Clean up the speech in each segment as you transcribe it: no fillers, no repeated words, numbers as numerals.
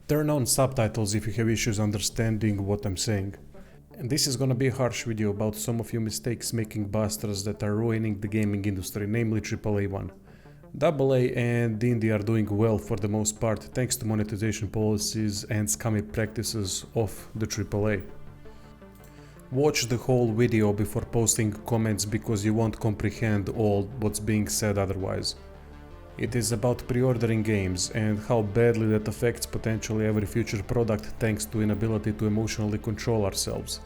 Turn on subtitles if you have issues understanding what I'm saying. And this is gonna be a harsh video about some of your mistakes making busters that are ruining the gaming industry, namely AAA one. AA and indie are doing well for the most part thanks to monetization policies and scummy practices of the AAA. Watch the whole video before posting comments because you won't comprehend all what's being said otherwise. It is about pre-ordering games and how badly that affects potentially every future product thanks to inability to emotionally control ourselves.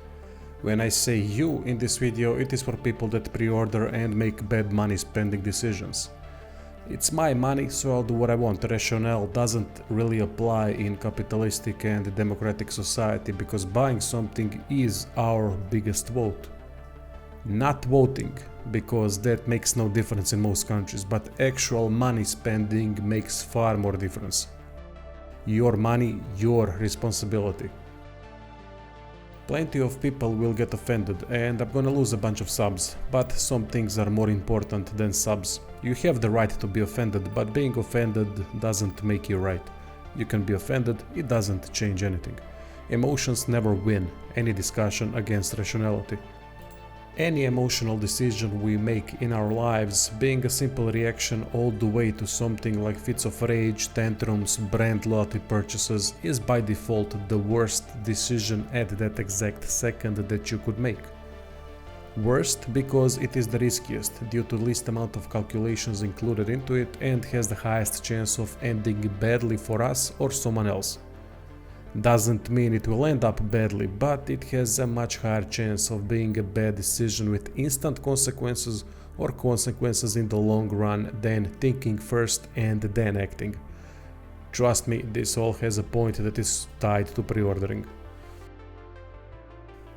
When I say you in this video, it is for people that pre-order and make bad money spending decisions. It's my money, so I'll do what I want. Rationale doesn't really apply in capitalistic and democratic society because buying something is our biggest vote. Not voting, because that makes no difference in most countries, but actual money spending makes far more difference. Your money, your responsibility. Plenty of people will get offended and I'm gonna lose a bunch of subs, but some things are more important than subs. You have the right to be offended, but being offended doesn't make you right. You can be offended, it doesn't change anything. Emotions never win any discussion against rationality. Any emotional decision we make in our lives, being a simple reaction all the way to something like fits of rage, tantrums, brand loyalty purchases, is by default the worst decision at that exact second that you could make. Worst because it is the riskiest due to least amount of calculations included into it and has the highest chance of ending badly for us or someone else. Doesn't mean it will end up badly, but it has a much higher chance of being a bad decision with instant consequences or consequences in the long run than thinking first and then acting. Trust me, this all has a point that is tied to pre-ordering.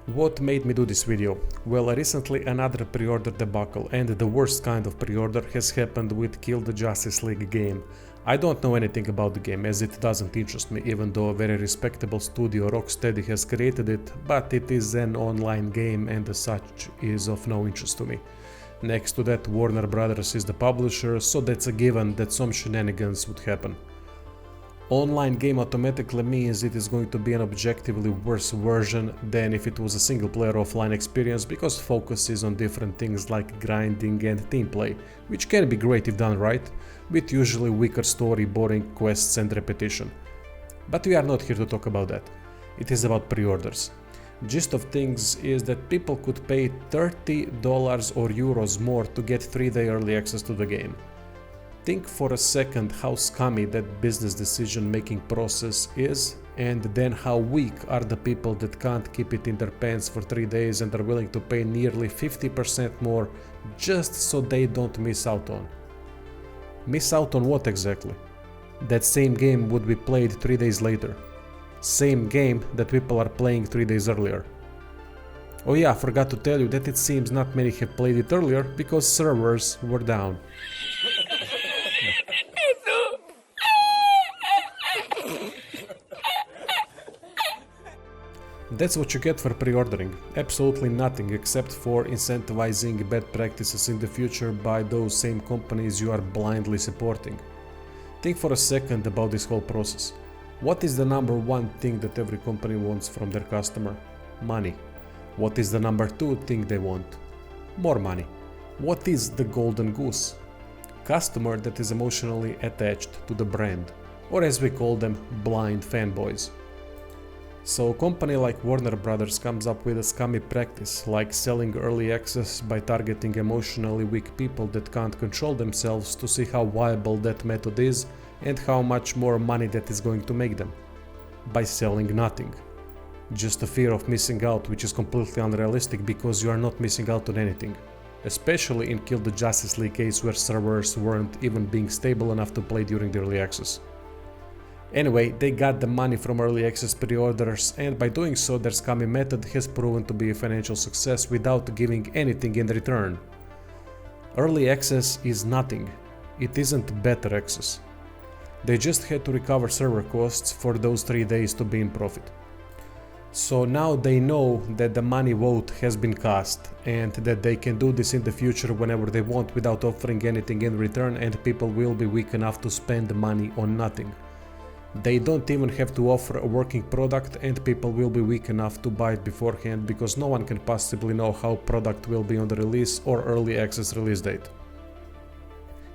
What made me do this video? Well, recently another pre-order debacle, and the worst kind of pre-order has happened with Kill the Justice League game. I don't know anything about the game as it doesn't interest me, even though a very respectable studio Rocksteady has created it, but it is an online game and as such is of no interest to me. Next to that, Warner Brothers is the publisher, so that's a given that some shenanigans would happen. Online game automatically means it is going to be an objectively worse version than if it was a single player offline experience because focus is on different things like grinding and team play, which can be great if done right, with usually weaker story, boring quests and repetition. But we are not here to talk about that. It is about pre-orders. Gist of things is that people could pay $30 or euros more to get 3-day early access to the game. Think for a second how scummy that business decision making process is, and then how weak are the people that can't keep it in their pants for 3 days and are willing to pay nearly 50% more just so they don't miss out on. Miss out on what exactly? That same game would be played 3 days later. Same game that people are playing 3 days earlier. Oh yeah, I forgot to tell you that it seems not many have played it earlier because servers were down. That's what you get for pre-ordering. Absolutely nothing except for incentivizing bad practices in the future by those same companies you are blindly supporting. Think for a second about this whole process. What is the number one thing that every company wants from their customer? Money. What is the number two thing they want? More money. What is the golden goose? Customer that is emotionally attached to the brand, or as we call them, blind fanboys. So a company like Warner Brothers comes up with a scummy practice like selling early access by targeting emotionally weak people that can't control themselves to see how viable that method is and how much more money that is going to make them. By selling nothing. Just a fear of missing out, which is completely unrealistic because you are not missing out on anything. Especially in Kill the Justice League case where servers weren't even being stable enough to play during the early access. Anyway, they got the money from early access pre-orders, and by doing so their scummy method has proven to be a financial success without giving anything in return. Early access is nothing. It isn't better access. They just had to recover server costs for those 3 days to be in profit. So now they know that the money vote has been cast and that they can do this in the future whenever they want without offering anything in return, and people will be weak enough to spend money on nothing. They don't even have to offer a working product, and people will be weak enough to buy it beforehand because no one can possibly know how product will be on the release or early access release date.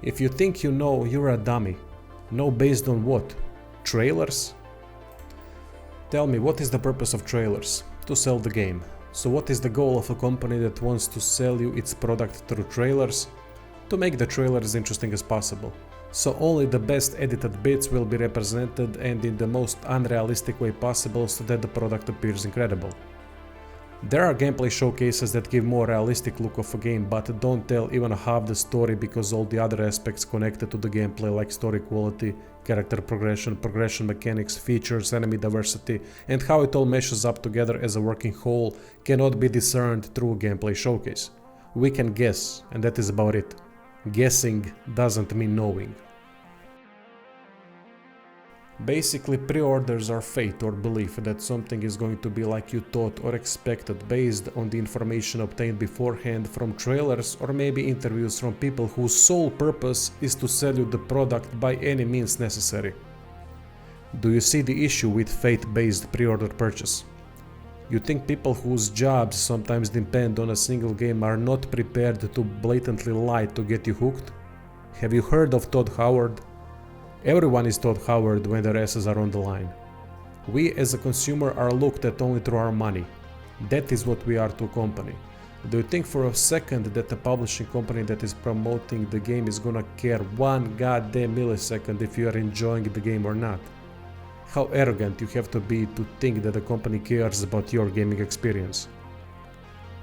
If you think you know, you're a dummy. Know based on what? Trailers? Tell me, what is the purpose of trailers? To sell the game. So what is the goal of a company that wants to sell you its product through trailers? To make the trailer as interesting as possible. So only the best edited bits will be represented and in the most unrealistic way possible so that the product appears incredible. There are gameplay showcases that give more realistic look of a game but don't tell even half the story because all the other aspects connected to the gameplay like story quality, character progression mechanics, features, enemy diversity and how it all meshes up together as a working whole cannot be discerned through a gameplay showcase. We can guess and that is about it. Guessing doesn't mean knowing. Basically, pre-orders are faith or belief that something is going to be like you thought or expected based on the information obtained beforehand from trailers or maybe interviews from people whose sole purpose is to sell you the product by any means necessary. Do you see the issue with faith-based pre-order purchase? You think people whose jobs sometimes depend on a single game are not prepared to blatantly lie to get you hooked? Have you heard of Todd Howard? Everyone is Todd Howard when their asses are on the line. We as a consumer are looked at only through our money. That is what we are to a company. Do you think for a second that the publishing company that is promoting the game is gonna care one goddamn millisecond if you are enjoying the game or not? How arrogant you have to be to think that the company cares about your gaming experience.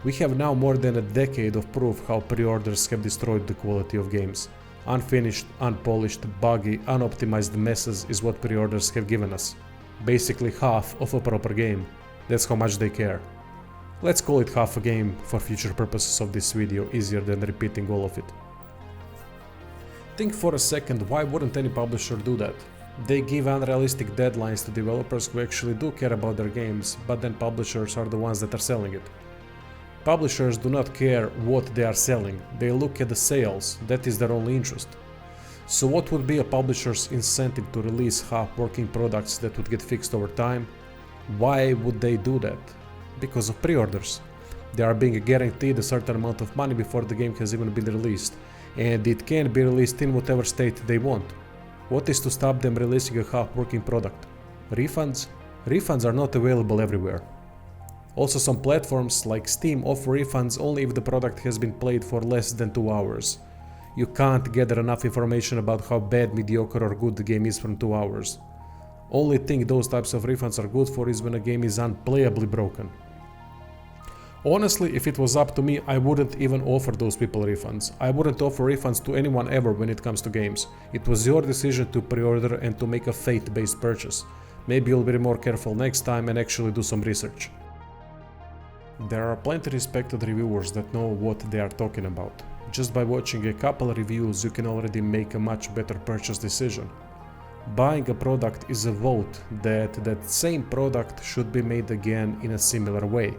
We have now more than a decade of proof how pre-orders have destroyed the quality of games. Unfinished, unpolished, buggy, unoptimized messes is what pre-orders have given us. Basically half of a proper game. That's how much they care. Let's call it half a game for future purposes of this video, easier than repeating all of it. Think for a second, why wouldn't any publisher do that? They give unrealistic deadlines to developers who actually do care about their games, but then publishers are the ones that are selling it. Publishers do not care what they are selling, they look at the sales, that is their only interest. So what would be a publisher's incentive to release half-working products that would get fixed over time? Why would they do that? Because of pre-orders. They are being guaranteed a certain amount of money before the game has even been released, and it can be released in whatever state they want. What is to stop them releasing a half-working product? Refunds? Refunds are not available everywhere. Also, some platforms like Steam offer refunds only if the product has been played for less than 2 hours. You can't gather enough information about how bad, mediocre or good the game is from 2 hours. Only thing those types of refunds are good for is when a game is unplayably broken. Honestly, if it was up to me, I wouldn't even offer those people refunds. I wouldn't offer refunds to anyone ever when it comes to games. It was your decision to pre-order and to make a faith-based purchase. Maybe you'll be more careful next time and actually do some research. There are plenty respected reviewers that know what they are talking about. Just by watching a couple reviews you can already make a much better purchase decision. Buying a product is a vote that that same product should be made again in a similar way.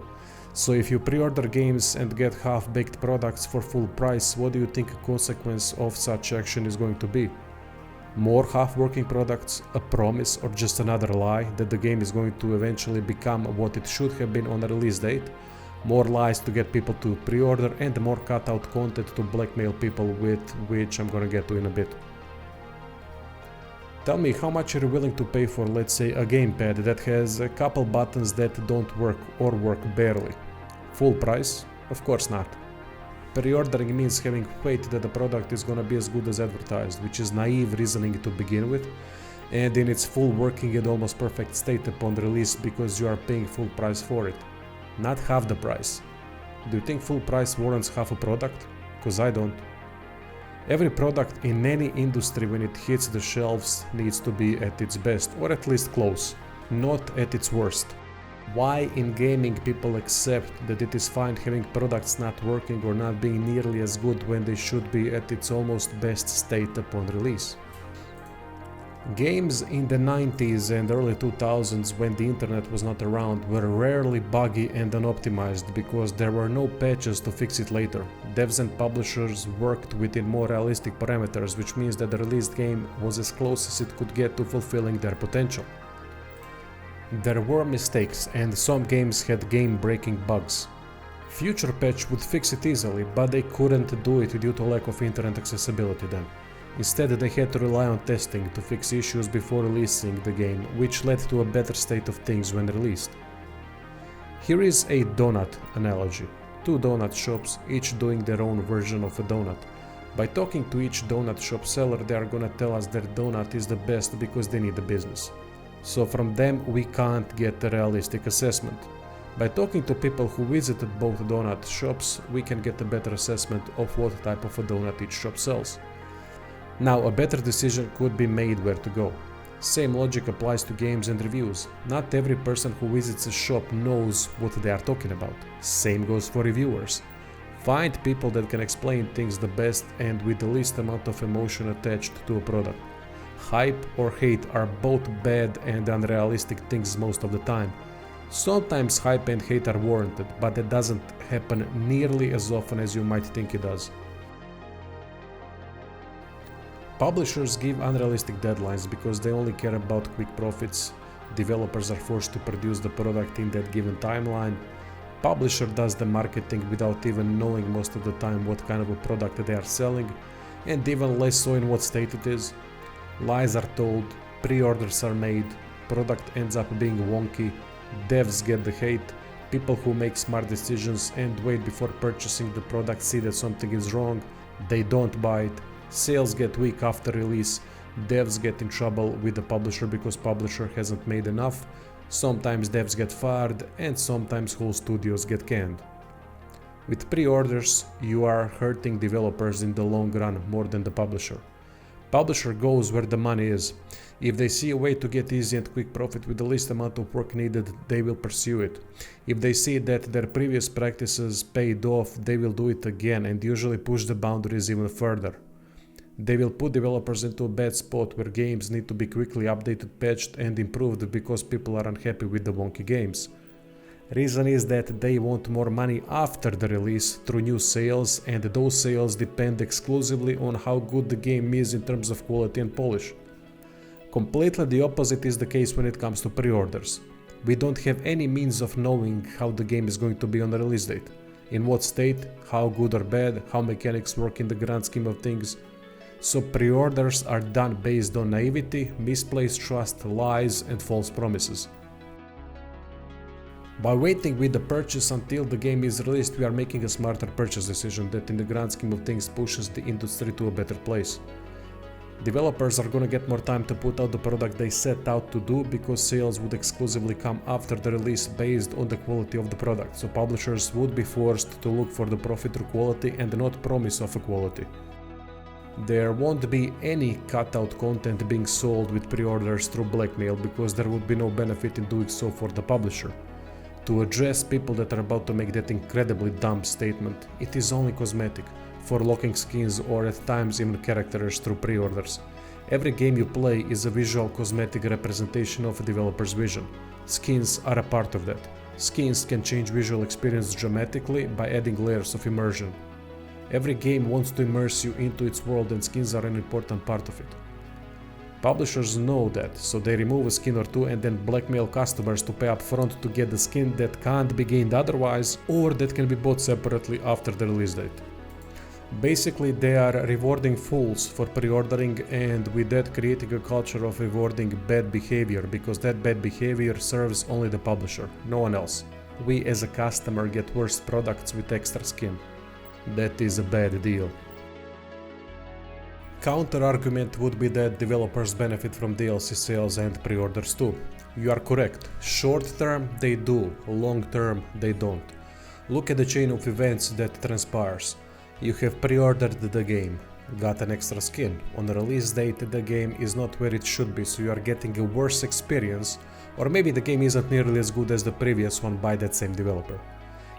So if you pre-order games and get half-baked products for full price, what do you think a consequence of such action is going to be? More half-working products, a promise or just another lie that the game is going to eventually become what it should have been on a release date? More lies to get people to pre-order and more cut-out content to blackmail people with, which I'm gonna get to in a bit. Tell me how much you're willing to pay for, let's say, a gamepad that has a couple buttons that don't work or work barely. Full price? Of course not. Pre-ordering means having faith that the product is gonna be as good as advertised, which is naive reasoning to begin with, and in its full working and almost perfect state upon release because you are paying full price for it. Not half the price. Do you think full price warrants half a product? Cause I don't. Every product in any industry when it hits the shelves needs to be at its best, or at least close, not at its worst. Why in gaming people accept that it is fine having products not working or not being nearly as good when they should be at its almost best state upon release? Games in the 90s and early 2000s, when the internet was not around, were rarely buggy and unoptimized because there were no patches to fix it later. Devs and publishers worked within more realistic parameters, which means that the released game was as close as it could get to fulfilling their potential. There were mistakes, and some games had game-breaking bugs. Future patch would fix it easily, but they couldn't do it due to lack of internet accessibility then. Instead, they had to rely on testing to fix issues before releasing the game, which led to a better state of things when released. Here is a donut analogy. Two donut shops, each doing their own version of a donut. By talking to each donut shop seller, they are gonna tell us their donut is the best because they need the business. So from them we can't get a realistic assessment. By talking to people who visited both donut shops, we can get a better assessment of what type of a donut each shop sells. Now, a better decision could be made where to go. Same logic applies to games and reviews. Not every person who visits a shop knows what they are talking about. Same goes for reviewers. Find people that can explain things the best and with the least amount of emotion attached to a product. Hype or hate are both bad and unrealistic things most of the time. Sometimes hype and hate are warranted, but that doesn't happen nearly as often as you might think it does. Publishers give unrealistic deadlines because they only care about quick profits. Developers are forced to produce the product in that given timeline. Publisher does the marketing without even knowing most of the time what kind of a product they are selling, and even less so in what state it is. Lies are told, pre-orders are made, product ends up being wonky, devs get the hate, people who make smart decisions and wait before purchasing the product see that something is wrong, they don't buy it. Sales get weak after release, devs get in trouble with the publisher because publisher hasn't made enough, sometimes devs get fired, and sometimes whole studios get canned. With pre-orders, you are hurting developers in the long run more than the publisher. Publisher goes where the money is. If they see a way to get easy and quick profit with the least amount of work needed, they will pursue it. If they see that their previous practices paid off, they will do it again and usually push the boundaries even further. They will put developers into a bad spot where games need to be quickly updated, patched and improved because people are unhappy with the wonky games. Reason is that they want more money after the release through new sales, and those sales depend exclusively on how good the game is in terms of quality and polish. Completely the opposite is the case when it comes to pre-orders. We don't have any means of knowing how the game is going to be on the release date, in what state, how good or bad, how mechanics work in the grand scheme of things. So pre-orders are done based on naivety, misplaced trust, lies and false promises. By waiting with the purchase until the game is released, we are making a smarter purchase decision that in the grand scheme of things pushes the industry to a better place. Developers are gonna get more time to put out the product they set out to do because sales would exclusively come after the release based on the quality of the product, so publishers would be forced to look for the profit through quality and not promise of a quality. There won't be any cutout content being sold with pre-orders through blackmail because there would be no benefit in doing so for the publisher. To address people that are about to make that incredibly dumb statement, it is only cosmetic, for locking skins or at times even characters through pre-orders. Every game you play is a visual cosmetic representation of a developer's vision. Skins are a part of that. Skins can change visual experience dramatically by adding layers of immersion. Every game wants to immerse you into its world and skins are an important part of it. Publishers know that, so they remove a skin or two and then blackmail customers to pay up front to get the skin that can't be gained otherwise or that can be bought separately after the release date. Basically, they are rewarding fools for pre-ordering and with that creating a culture of rewarding bad behavior because that bad behavior serves only the publisher, no one else. We as a customer get worse products with extra skin. That is a bad deal. Counter-argument would be that developers benefit from DLC sales and pre-orders too. You are correct. Short term they do, long term they don't. Look at the chain of events that transpires. You have pre-ordered the game, got an extra skin. On the release date the game is not where it should be, so you are getting a worse experience, or maybe the game isn't nearly as good as the previous one by that same developer.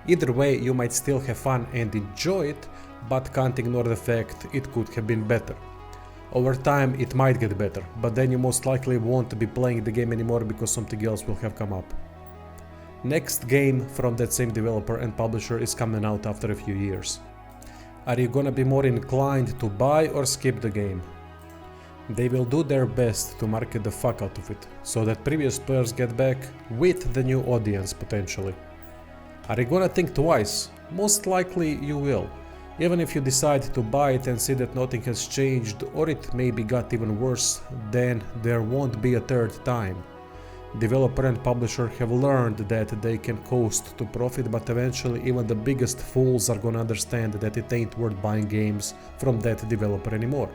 Either way, you might still have fun and enjoy it, but can't ignore the fact it could have been better. Over time it might get better, but then you most likely won't be playing the game anymore because something else will have come up. Next game from that same developer and publisher is coming out after a few years. Are you gonna be more inclined to buy or skip the game? They will do their best to market the fuck out of it, so that previous players get back with the new audience potentially. Are you gonna think twice? Most likely you will. Even if you decide to buy it and see that nothing has changed or it maybe got even worse, then there won't be a third time. Developer and publisher have learned that they can coast to profit, but eventually even the biggest fools are gonna understand that it ain't worth buying games from that developer anymore.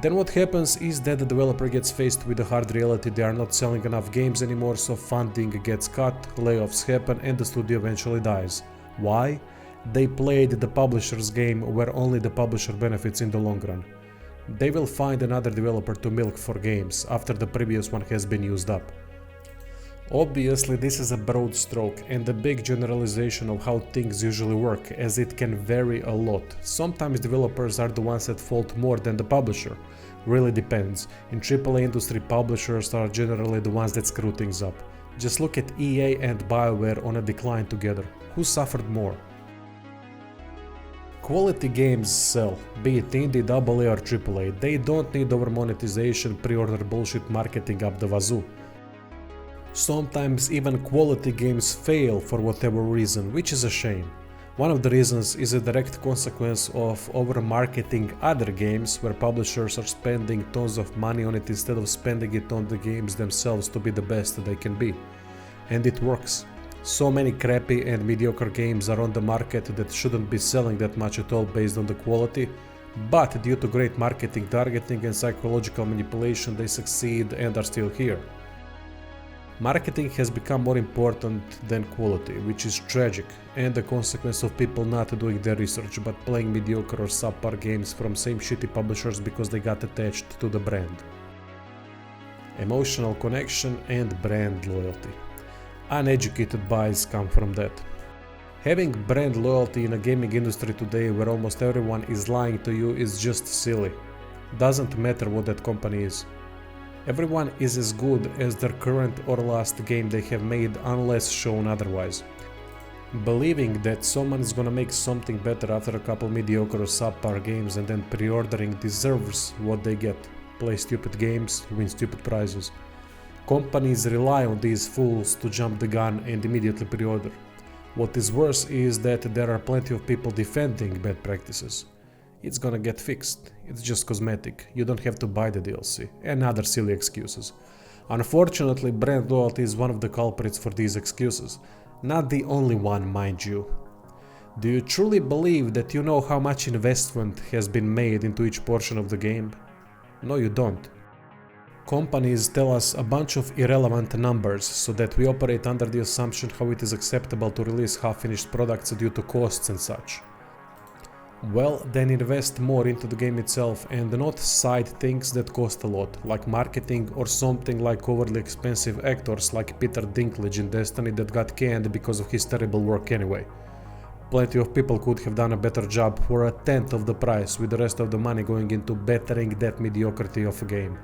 Then what happens is that the developer gets faced with the hard reality they are not selling enough games anymore, so funding gets cut, layoffs happen, and the studio eventually dies. Why? They played the publisher's game where only the publisher benefits in the long run. They will find another developer to milk for games after the previous one has been used up. Obviously this is a broad stroke and a big generalization of how things usually work, as it can vary a lot. Sometimes developers are the ones at fault more than the publisher. Really depends. In AAA industry, publishers are generally the ones that screw things up. Just look at EA and BioWare on a decline together. Who suffered more? Quality games sell, be it indie, AA or AAA. They don't need over monetization, pre-order bullshit marketing up the wazoo. Sometimes even quality games fail for whatever reason, which is a shame. One of the reasons is a direct consequence of over-marketing other games where publishers are spending tons of money on it instead of spending it on the games themselves to be the best they can be. And it works. So many crappy and mediocre games are on the market that shouldn't be selling that much at all based on the quality, but due to great marketing, targeting and psychological manipulation they succeed and are still here. Marketing has become more important than quality, which is tragic and a consequence of people not doing their research but playing mediocre or subpar games from same shitty publishers because they got attached to the brand. Emotional connection and brand loyalty. Uneducated buys come from that. Having brand loyalty in a gaming industry today where almost everyone is lying to you is just silly. Doesn't matter what that company is. Everyone is as good as their current or last game they have made unless shown otherwise. Believing that someone is gonna make something better after a couple mediocre or subpar games and then pre-ordering deserves what they get. Play stupid games, win stupid prizes. Companies rely on these fools to jump the gun and immediately pre-order. What is worse is that there are plenty of people defending bad practices. It's gonna get fixed, it's just cosmetic, you don't have to buy the DLC, and other silly excuses. Unfortunately, brand loyalty is one of the culprits for these excuses. Not the only one, mind you. Do you truly believe that you know how much investment has been made into each portion of the game? No, you don't. Companies tell us a bunch of irrelevant numbers so that we operate under the assumption how it is acceptable to release half-finished products due to costs and such. Well, then invest more into the game itself and not side things that cost a lot, like marketing or something like overly expensive actors like Peter Dinklage in Destiny that got canned because of his terrible work anyway. Plenty of people could have done a better job for a tenth of the price, with the rest of the money going into bettering that mediocrity of a game.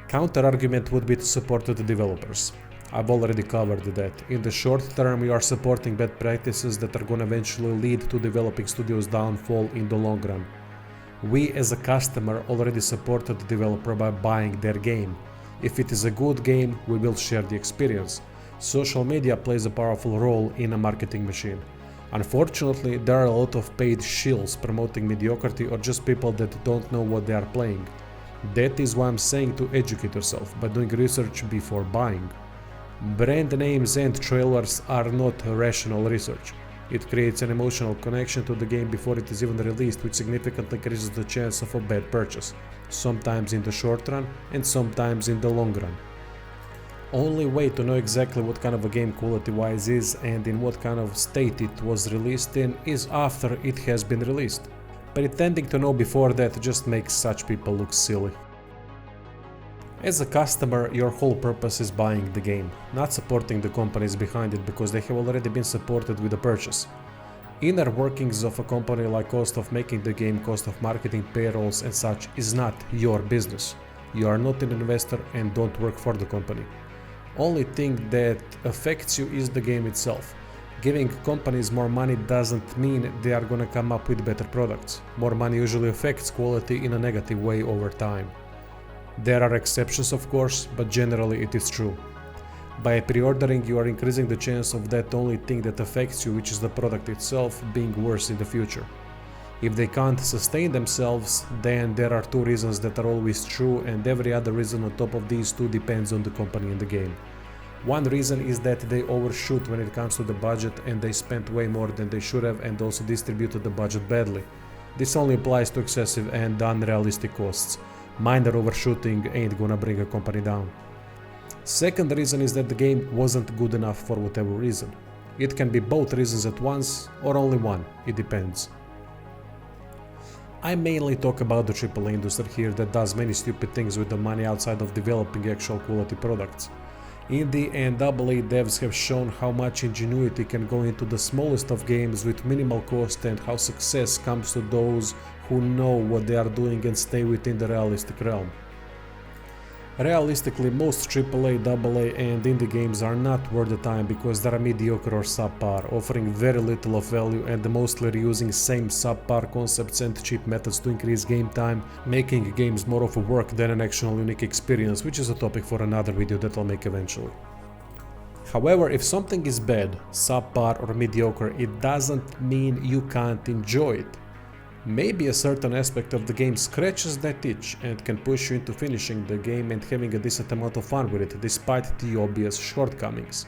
Counter-argument would be to support the developers. I've already covered that. In the short term, you are supporting bad practices that are gonna eventually lead to developing studios' downfall in the long run. We as a customer already supported the developer by buying their game. If it is a good game, we will share the experience. Social media plays a powerful role in a marketing machine. Unfortunately, there are a lot of paid shills promoting mediocrity or just people that don't know what they are playing. That is why I'm saying to educate yourself by doing research before buying. Brand names and trailers are not rational research. It creates an emotional connection to the game before it is even released, which significantly increases the chance of a bad purchase, sometimes in the short run and sometimes in the long run. Only way to know exactly what kind of a game quality-wise is and in what kind of state it was released in is after it has been released. Pretending to know before that just makes such people look silly. As a customer, your whole purpose is buying the game, not supporting the companies behind it because they have already been supported with a purchase. Inner workings of a company like cost of making the game, cost of marketing, payrolls and such is not your business. You are not an investor and don't work for the company. Only thing that affects you is the game itself. Giving companies more money doesn't mean they are gonna come up with better products. More money usually affects quality in a negative way over time. There are exceptions of course, but generally it is true. By pre-ordering you are increasing the chance of that only thing that affects you, which is the product itself, being worse in the future. If they can't sustain themselves, then there are two reasons that are always true, and every other reason on top of these two depends on the company and the game. One reason is that they overshoot when it comes to the budget and they spent way more than they should have and also distributed the budget badly. This only applies to excessive and unrealistic costs. Minor overshooting ain't gonna bring a company down. Second reason is that the game wasn't good enough for whatever reason. It can be both reasons at once or only one, it depends. I mainly talk about the AAA industry here that does many stupid things with the money outside of developing actual quality products. Indie and AA devs have shown how much ingenuity can go into the smallest of games with minimal cost and how success comes to those who know what they are doing and stay within the realistic realm. Realistically, most AAA, AA and indie games are not worth the time because they are mediocre or subpar, offering very little of value and mostly reusing same subpar concepts and cheap methods to increase game time, making games more of a work than an actual unique experience, which is a topic for another video that I'll make eventually. However, if something is bad, subpar or mediocre, it doesn't mean you can't enjoy it. Maybe a certain aspect of the game scratches that itch and can push you into finishing the game and having a decent amount of fun with it despite the obvious shortcomings.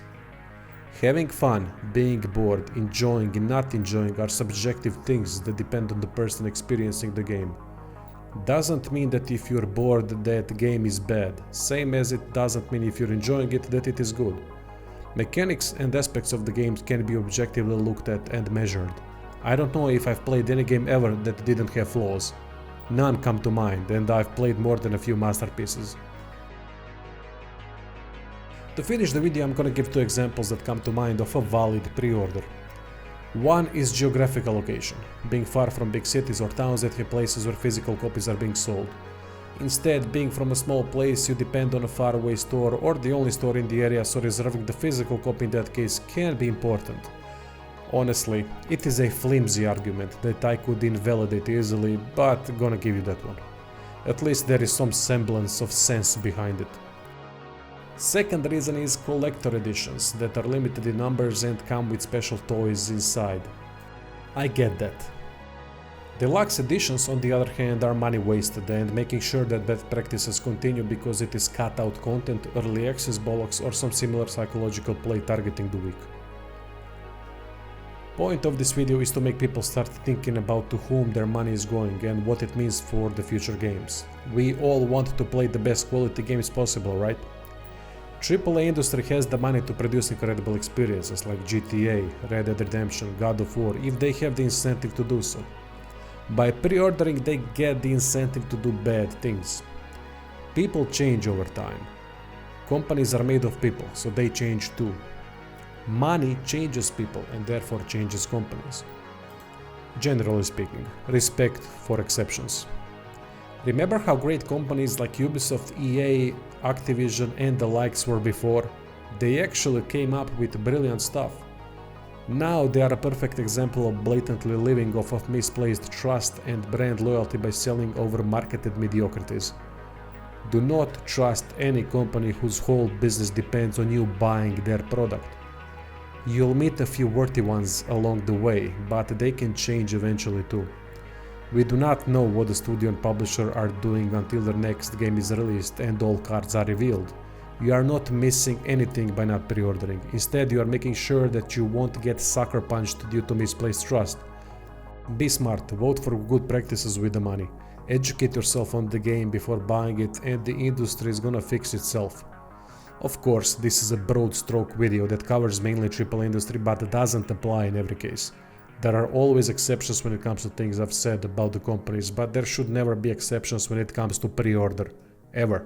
Having fun, being bored, enjoying and not enjoying are subjective things that depend on the person experiencing the game. Doesn't mean that if you're bored that game is bad, same as it doesn't mean if you're enjoying it that it is good. Mechanics and aspects of the game can be objectively looked at and measured. I don't know if I've played any game ever that didn't have flaws. None come to mind, and I've played more than a few masterpieces. To finish the video, I'm gonna give two examples that come to mind of a valid pre-order. One is geographical location, being far from big cities or towns that have places where physical copies are being sold. Instead, being from a small place, you depend on a faraway store or the only store in the area, so reserving the physical copy in that case can be important. Honestly, it is a flimsy argument that I could invalidate easily, but gonna give you that one. At least there is some semblance of sense behind it. Second reason is collector editions that are limited in numbers and come with special toys inside. I get that. Deluxe editions, on the other hand, are money wasted and making sure that bad practices continue because it is cut out content, early access bollocks or some similar psychological play targeting the weak. Point of this video is to make people start thinking about to whom their money is going and what it means for the future games. We all want to play the best quality games possible, right? AAA industry has the money to produce incredible experiences like GTA, Red Dead Redemption, God of War, if they have the incentive to do so. By pre-ordering they get the incentive to do bad things. People change over time. Companies are made of people, so they change too. Money changes people and therefore changes companies. Generally speaking, respect for exceptions. Remember how great companies like Ubisoft, EA, Activision and the likes were before? They actually came up with brilliant stuff. Now they are a perfect example of blatantly living off of misplaced trust and brand loyalty by selling over-marketed mediocrities. Do not trust any company whose whole business depends on you buying their product. You'll meet a few worthy ones along the way, but they can change eventually too. We do not know what the studio and publisher are doing until their next game is released and all cards are revealed. You are not missing anything by not pre-ordering. Instead, you are making sure that you won't get sucker punched due to misplaced trust. Be smart, vote for good practices with the money. Educate yourself on the game before buying it and the industry is gonna fix itself. Of course, this is a broad stroke video that covers mainly AAA industry but doesn't apply in every case. There are always exceptions when it comes to things I've said about the companies, but there should never be exceptions when it comes to pre-order. Ever.